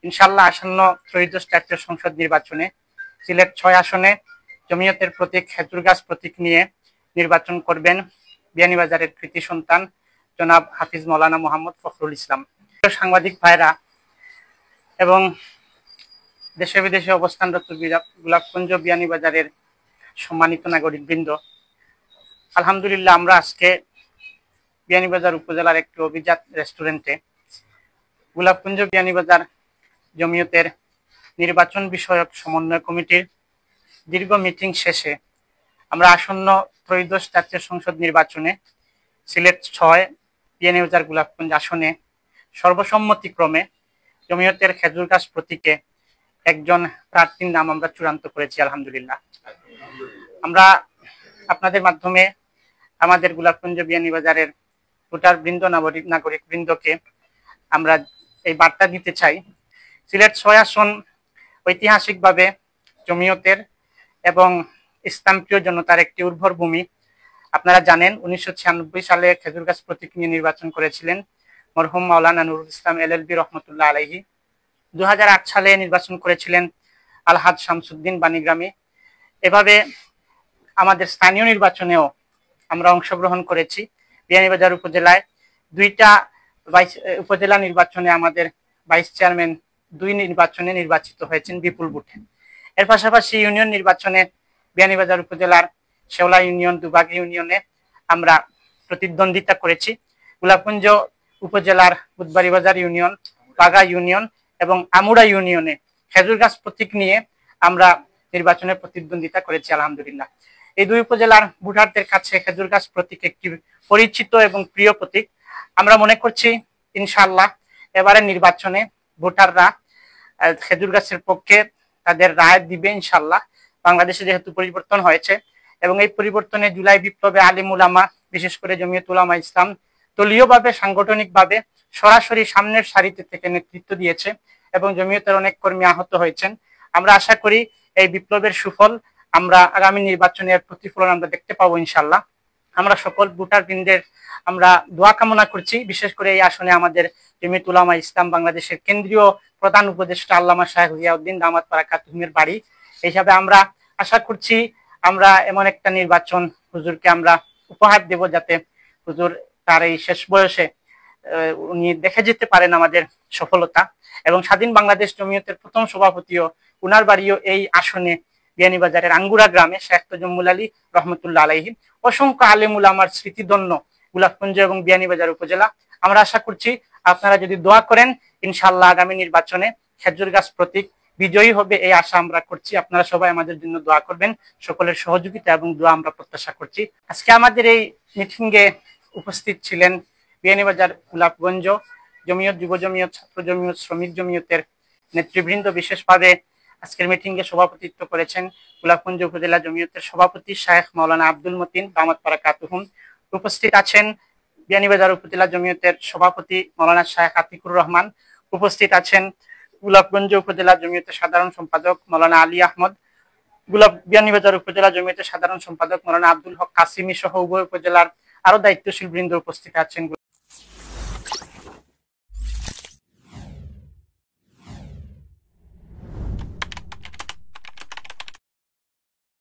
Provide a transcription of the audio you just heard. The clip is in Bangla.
ইনশাআল্লাহ আসন্ন ত্রয়োদশ জাতীয় সংসদ নির্বাচনে সিলেট 6 আসনে জমিয়তের প্রতীক খেজুর গাছ প্রতীক নিয়ে নির্বাচন করবেন বিয়ানীবাজারের কৃতি সন্তান জনাব হাফিজ মাওলানা মোহাম্মদ ফখরুল ইসলাম। সাংবাদিক ভাইরা এবং দেশে বিদেশে অবস্থানরত গোলাপগঞ্জ বিয়ানীবাজারের সম্মানিত নাগরিক বৃন্দ, আলহামদুলিল্লাহ আমরা আজকে বিয়ানীবাজার উপজেলার একটি অভিজাত রেস্টুরেন্টে গোলাপগঞ্জ বিয়ানীবাজার জমিয়তের নির্বাচন বিষয়ক সমন্বয় কমিটির দীর্ঘ মিটিং শেষে আমরা আসন্ন ত্রয়োদশ জাতীয় সংসদ নির্বাচনে সিলেট 6 বিয়ানীবাজার গোলাপগঞ্জ আসনে সর্বসম্মতিক্রমে জমিয়তের খেজুর গাছ প্রতীকে একজন প্রার্থীর নাম আমরা চূড়ান্ত করেছি। আলহামদুলিল্লাহ আমরা আপনাদের মাধ্যমে আমাদের গোলাপগঞ্জ বিয়ানীবাজারের ভোটার বৃন্দ নাগরিক বৃন্দকে আমরা এই বার্তা দিতে চাই, সিলেট 6 আসন ঐতিহাসিকভাবে জমিয়তের এবং ইসলামপ্রিয় জনতার একটি উর্বর ভূমি। আপনারা জানেন 1996 সালে খেজুর গাছ প্রতীক নিয়ে নির্বাচন করেছিলেন মরহুম মাওলানা নুরুল ইসলাম এলএলবি রহমতুল্লাহ আলাইহি। 2008 সালে নির্বাচন করেছিলেন আলহাজ শামসুদ্দিন বাণীগ্রামী। এভাবে আমাদের স্থানীয় নির্বাচনেও আমরা অংশগ্রহণ করেছি। বিয়ানীবাজার উপজেলায় 2টা উপজেলা নির্বাচনে আমাদের ভাইস চেয়ারম্যান 2 নির্বাচনে নির্বাচিত হয়েছেন বিপুল ভোটে। এর পাশাপাশি ইউনিয়ন নির্বাচনে বিয়ানীবাজার উপজেলার শেওলা ইউনিয়ন, দুবাগ ইউনিয়নে আমরা প্রতিদ্বন্দ্বিতা করেছি। গোলাপগঞ্জ উপজেলার বুধবাড়িবাজার ইউনিয়ন, বাগা ইউনিয়ন এবং আমুড়া ইউনিয়নে খেজুর গাছ প্রতীক নিয়ে আমরা নির্বাচনে প্রতিদ্বন্দ্বিতা করেছি। আলহামদুলিল্লাহ এই 2 উপজেলার ভোটারদের কাছে খেজুর গাছ প্রতীক একটি পরিচিত এবং প্রিয় প্রতীক। আমরা মনে করছি ইনশাআল্লাহ এবারের নির্বাচনে ভোটাররা খেজুর গাছের পক্ষে তাদের রায় দিবে ইনশাআল্লাহ। বাংলাদেশে যেহেতু পরিবর্তন হয়েছে এবং এই পরিবর্তনে জুলাই বিপ্লবে আলিম উলামা, বিশেষ করে জমিয়ত উলামা ইসলাম দলীয়ভাবে সাংগঠনিকভাবে সরাসরি সামনের সারিতে থেকে নেতৃত্ব দিয়েছে এবং জমিয়তের অনেক কর্মী আহত হয়েছেন। আমরা আশা করি এই বিপ্লবের সুফল আমরা আগামী নির্বাচনের প্রতিফলন আমরা দেখতে পাবো ইনশাআল্লাহ। আমরা সকল ভোটার বৃন্দের আমরা দোয়া কামনা করছি, বিশেষ করে এই আসনে আমাদের জমিয়ত উলামা ইসলাম বাংলাদেশের কেন্দ্রীয় প্রধান উপদেষ্টা আল্লামা শাহেখ জিয়াউদ্দিন দামাত বারাকাতুহুমের বাড়ি। এই হিসাবে আমরা আশা করছি আমরা এমন একটা নির্বাচন হুজুরকে আমরা উপহার দেব যাতে হুজুর তার এই শেষ বয়সে উনি দেখে যেতে পারেন আমাদের সফলতা। এবং স্বাধীন বাংলাদেশ জমিয়তের প্রথম সভাপতিও উনার বাড়িও এই আসনে বিয়ানীবাজারের আঙ্গুরা গ্রামে শেখ তজম্মুল আলী রহমতুল্লাহ আলাইহি। অসংখ্য আলেম উলামার স্মৃতিধন্য গোলাপগঞ্জ এবং বিয়ানীবাজার উপজেলা। আমরা আশা করছি আপনারা যদি দোয়া করেন ইনশাআল্লাহ আগামী নির্বাচনে খেজুর গাছ প্রতীক বিজয়ী হবে, এই আশা আমরা করছি। আপনারা সবাই আমাদের জন্য দোয়া করবেন, সকলের সহযোগিতা এবং দোয়া আমরা প্রত্যাশা করছি। আজকে আমাদের এই মিটিংয়ে উপস্থিত ছিলেন বিয়ানীবাজার গোলাপগঞ্জ জমিয়ত, যুব জমিয়ত, ছাত্র জমিয়ত, শ্রমিক জমিয়তের নেতৃবৃন্দ। বিশেষভাবে আজকের মিটিংয়ে সভাপতিত্ব করেছেন গোলাপগঞ্জ উপজেলা জমিয়তের সভাপতি শাহেখ মাওলানা আব্দুল মতিন দামাত বারাকাতুহুম। উপস্থিত আছেন বিয়ানীবাজার উপজেলা জমিয়তের সভাপতি মাওলানা শাহেখ আতিকুর রহমান। উপস্থিত আছেন গোলাপগঞ্জ উপজেলা জমিয়তের সাধারণ সম্পাদক মাওলানা আলী আহমদ, বিয়ানীবাজার উপজেলা জমিয়তের সাধারণ সম্পাদক মাওলানা আব্দুল হক কাসিমি সহ উভয় উপজেলার আরো দায়িত্বশীল বৃন্দ উপস্থিত আছেন।